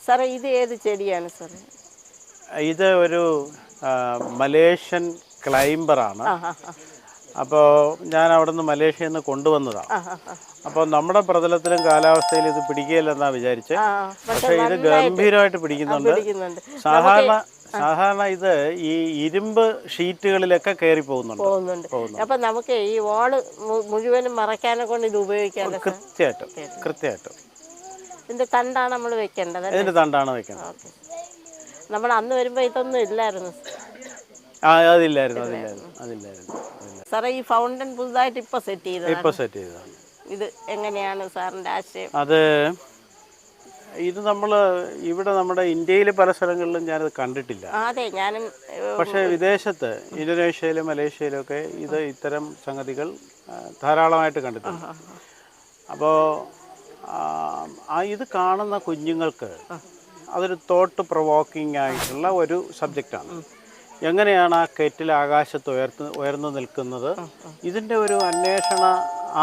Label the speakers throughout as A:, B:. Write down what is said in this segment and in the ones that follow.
A: സാറേ ഇത് ഏത് ചെടിയാണ് സാറേ?
B: ഇത് ഒരു മലേഷ്യൻ ക്ലൈംബറാണ്. അപ്പോൾ ഞാൻ അവിടെ നിന്ന് മലേഷ്യയിൽ നിന്ന് കൊണ്ടുവന്നതാണ്. അപ്പോൾ നമ്മുടെ പ്രതലത്തിലും കാലാവസ്ഥയിലും ഇത് പിടിക്കുകയില്ലെന്നാണ് വിചാരിച്ചത്. പക്ഷേ ഇത് ഗംഭീരമായിട്ട് പിടിക്കുന്നുണ്ട്. സാധാരണ ഇത് ഈ ഇരുമ്പ് ഷീറ്റുകളിലൊക്കെ കയറി പോകുന്നുണ്ട്.
A: അപ്പൊ നമുക്ക് ഈ വാള് മുഴുവനും മറയ്ക്കാനെ കൊണ്ട് ഇത് ഉപയോഗിക്കാം.
B: കൃത്യമായിട്ടും
A: ഇതിന്റെ തണ്ടാണ് നമ്മൾ വെക്കേണ്ടത്.
B: ഇതിന്റെ തണ്ടാണ് വെക്കേണ്ടത്.
A: നമ്മൾ അന്ന് വരുമ്പോ ഇതൊന്നും ഇല്ലായിരുന്നു.
B: അതില്ലായിരുന്നു.
A: സാറേ ഈ ഫൗണ്ടൻ പുതുതായിട്ട് ഇപ്പൊ സെറ്റ് ചെയ്തതാണ്. ഇത് എങ്ങനെയാണ് സാറിന്റെ ആശയം?
B: ഇത് ഇവിടെ നമ്മുടെ ഇന്ത്യയിൽ പല സ്ഥലങ്ങളിലും ഞാനത് കണ്ടിട്ടില്ല.
A: അതെ, ഞാനും.
B: പക്ഷേ വിദേശത്ത് ഇന്തോനേഷ്യയിലും മലേഷ്യയിലും ഒക്കെ ഇത്തരം സംഗതികൾ ധാരാളമായിട്ട് കണ്ടിട്ടുണ്ട്. അപ്പോൾ ഇത് കാണുന്ന കുഞ്ഞുങ്ങൾക്ക് അതൊരു തോട്ട് പ്രൊവോക്കിംഗ് ആയിട്ടുള്ള ഒരു സബ്ജക്റ്റാണ്. എങ്ങനെയാണ് ആ കെറ്റിൽ ആകാശത്ത് ഉയർന്നു നിൽക്കുന്നത്? ഇതിൻ്റെ ഒരു അന്വേഷണ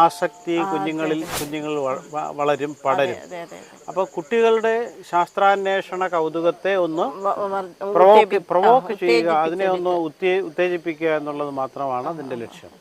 B: ആസക്തി കുഞ്ഞുങ്ങൾ പടരും. അപ്പോൾ കുട്ടികളുടെ ശാസ്ത്രാന്വേഷണ കൗതുകത്തെ ഒന്ന് പ്രൊവോക്ക് ചെയ്യുക, അതിനെ ഒന്ന് ഉത്തേജിപ്പിക്കുക എന്നുള്ളത് മാത്രമാണ് അതിൻ്റെ ലക്ഷ്യം.